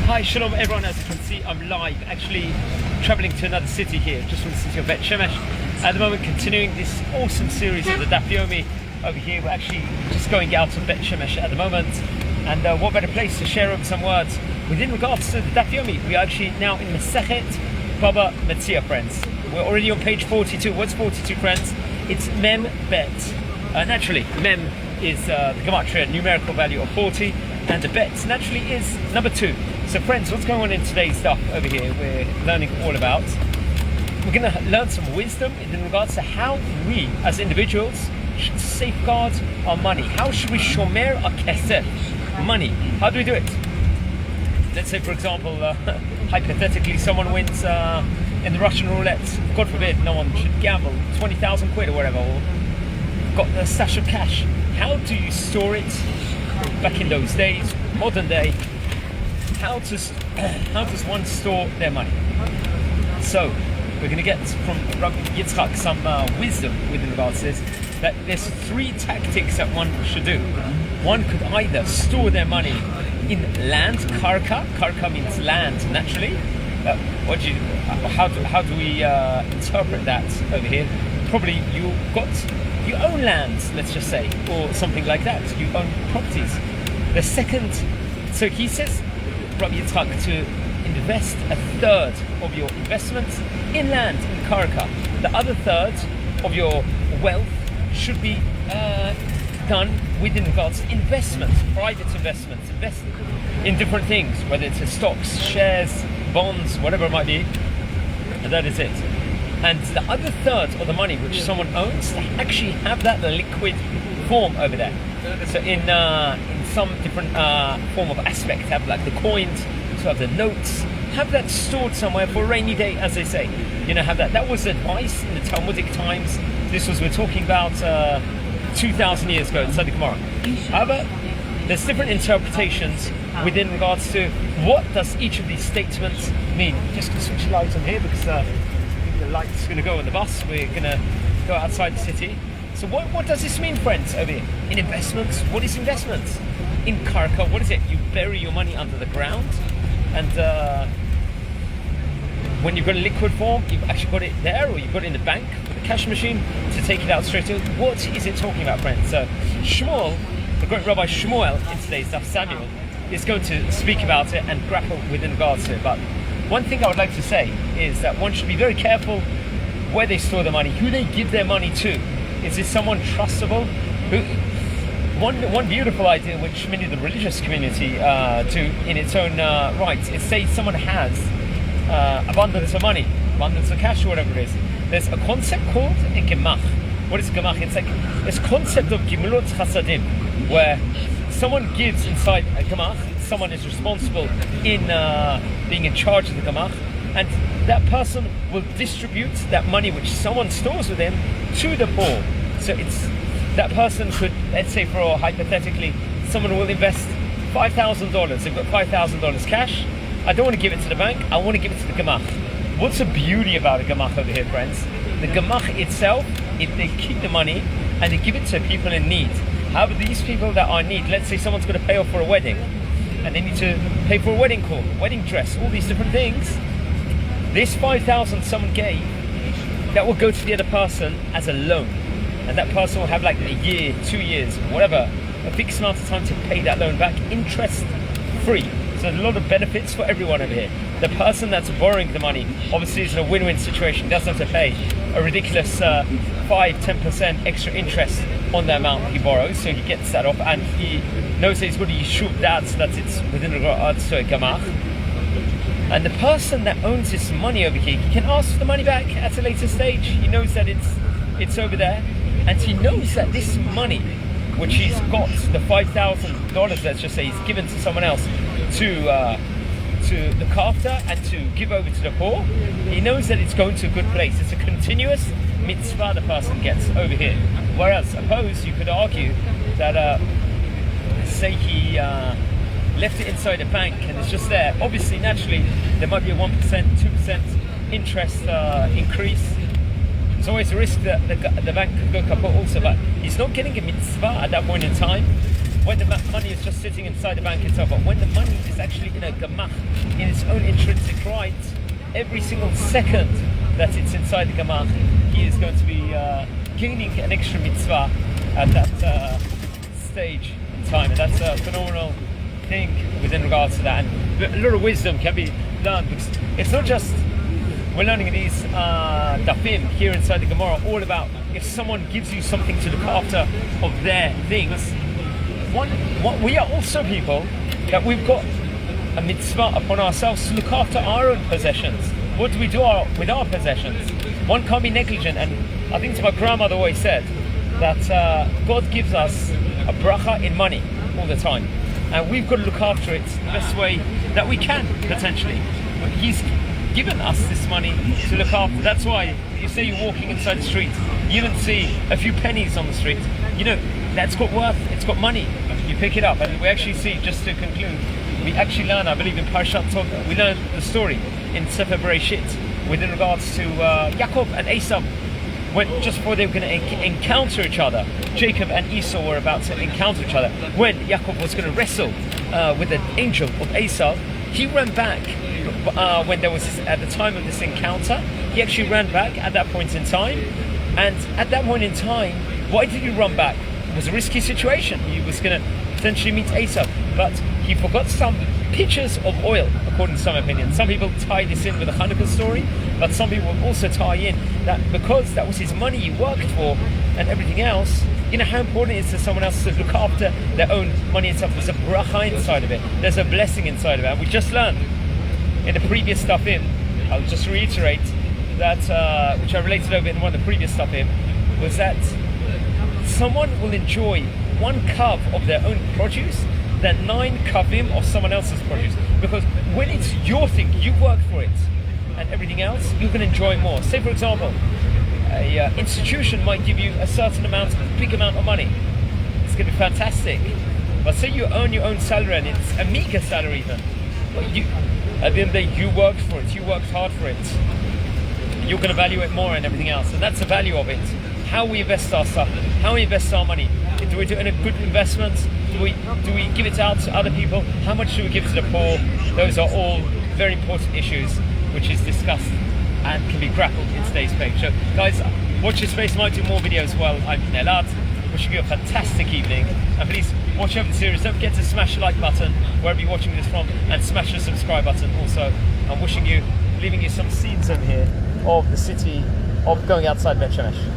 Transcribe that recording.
Hi, shalom everyone. As you can see, I'm live, actually traveling to another city here, just from the city of Bet Shemesh. At the moment, continuing this awesome series of the Daf Yomi over here. We're actually just going out of Bet Shemesh at the moment. And what better place to share over some words within regards to the Daf Yomi. We are actually now in Masechet Bava Metzia, friends. We're already on page 42. What's 42, friends? It's Mem Bet. Naturally, Mem is the gematria numerical value of 40, and the Bet naturally is number 2. So friends, what's going on in today's stuff over here we're learning all about? We're going to learn some wisdom in regards to how we as individuals should safeguard our money. How should we shomer our kesef, money? How do we do it? Let's say, for example, hypothetically someone wins in the Russian roulette. God forbid, no one should gamble 20,000 quid or whatever, or got a stash of cash. How do you store it back in those days, modern day? How does one store their money? So we're going to get from Rabbi Yitzchak some wisdom with regards to this, that there's 3 tactics that one should do. One could either store their money in land, karka means land naturally. How do we interpret that over here? Probably you own lands, let's just say, or something like that. You own properties. The second, so he says, Rabbi Yitzchak, to invest a third of your investments in land, in karka. The other third of your wealth should be done within regards to investments, private investments, invest in different things, whether it's stocks, shares, bonds, whatever it might be, and that is it. And the other third of the money which someone owns, they actually have that liquid form over there. So in some different form of aspect, have like the coins, so have the notes, have that stored somewhere for a rainy day, as they say. Have that. That was advice in the Talmudic times. This was, we're talking about 2,000 years ago, inside the Gemara. However, there's different interpretations within regards to what does each of these statements mean. Just going to switch the lights on here because the light's going to go on the bus. We're going to go outside the city. So what does this mean, friends, over here? In investments, what is investments? In karka, what is it? You bury your money under the ground, and when you've got a liquid form, you've actually got it there, or you've got it in the bank with a cash machine to take it out straight away. What is it talking about, friends? So Shmuel, the great Rabbi Shmuel in today's Daf Samuel, is going to speak about it and grapple within regards to it. But one thing I would like to say is that one should be very careful where they store the money, who they give their money to. Is this someone trustable? One beautiful idea which many of the religious community do in its own right is, say someone has abundance of money, abundance of cash, or whatever it is. There's a concept called a gemach. What is a gemach? It's like this concept of gimulot chasadim, where someone gives inside a gemach. Someone is responsible in being in charge of the gemach, and that person will distribute that money which someone stores with him to the poor. So it's that person could, let's say, for hypothetically, someone will invest $5,000. They've got $5,000 cash. I don't want to give it to the bank. I want to give it to the gemach. What's the beauty about a gemach over here, friends? The gemach itself, if they keep the money and they give it to people in need. However, these people that are in need, let's say someone's going to pay off for a wedding, and they need to pay for a wedding call, wedding dress, all these different things. This 5,000 someone gave, that will go to the other person as a loan, and that person will have like a year, 2 years, whatever, a fixed amount of time to pay that loan back, interest free. So there's a lot of benefits for everyone over here. The person that's borrowing the money obviously is in a win-win situation, doesn't have to pay a ridiculous 5-10% extra interest on the amount he borrows, so he gets that off, and he knows that he's going to shoot that, so that it's within regards to a gemach. And the person that owns this money over here, he can ask for the money back at a later stage. He knows that it's over there, and he knows that this money, which he's got, the $5,000, let's just say, he's given to someone else to look after and to give over to the poor, he knows that it's going to a good place. It's a continuous mitzvah the person gets over here. Whereas, suppose you could argue that, say he left it inside a bank and it's just there. Obviously, naturally, there might be a 1%, 2% interest increase. There's always a risk that the bank could go kaput also, but he's not getting a mitzvah at that point in time. when the money is just sitting inside the bank itself, but when the money is actually in a gemach, in its own intrinsic right, every single second that it's inside the gemach, he is going to be gaining an extra mitzvah at that stage in time, and that's a phenomenal thing within regards to that. And a lot of wisdom can be learned, because it's not just we're learning these dafim here inside the Gemara all about if someone gives you something to look after of their things. We are also people that we've got a mitzvah upon ourselves to look after our own possessions. What do we do with our possessions? One can't be negligent, and I think my grandmother always said that God gives us a bracha in money all the time, and we've got to look after it the best way that we can, potentially. He's given us this money to look after. That's why you say you're walking inside the street, you don't see a few pennies on the street. You know, that's got worth, it's got money. You pick it up, and we actually see, just to conclude, we actually learn, I believe in Parashat Tov, we learn the story in Sefer Bereshit within regards to Yaakov and Esau. When just before they were going to encounter each other, Jacob and Esau were about to encounter each other. When Yaakov was going to wrestle with the angel of Esau, he ran back. When there was at the time of this encounter, he actually ran back at that point in time. And at that point in time, why did he run back? It was a risky situation. He was going to potentially meet Esau, but he forgot some pitchers of oil, according to some opinions. Some people tie this in with a Hanukkah story, but some people also tie in that because that was his money he worked for and everything else, you know how important it is to someone else to look after their own money itself. There's a bracha inside of it. There's a blessing inside of it. And we just learned in the previous stuff I'll just reiterate that, which I related over in one of the previous stuff was that someone will enjoy one kav of their own produce than 9 kavim of someone else's produce. Because when it's your thing, you work for it, and everything else, you can enjoy more. Say for example, a institution might give you a certain amount, a big amount of money. It's going to be fantastic. But say you earn your own salary, and it's a meager salary even. But at the end of the day, you worked for it, you worked hard for it. You're going to value it more and everything else. And that's the value of it. How we invest our stuff, how we invest our money. Do we do it in a good investment? Do we give it out to other people? How much do we give to the poor? Those are all very important issues which is discussed and can be grappled in today's page. So guys, watch this space, might do more videos. Well, I'm Elad, wishing you a fantastic evening, and please watch over the series. Don't forget to smash the like button wherever you're watching this from, and smash the subscribe button also. I'm leaving you some scenes over here of the city of going outside Bet Shemesh.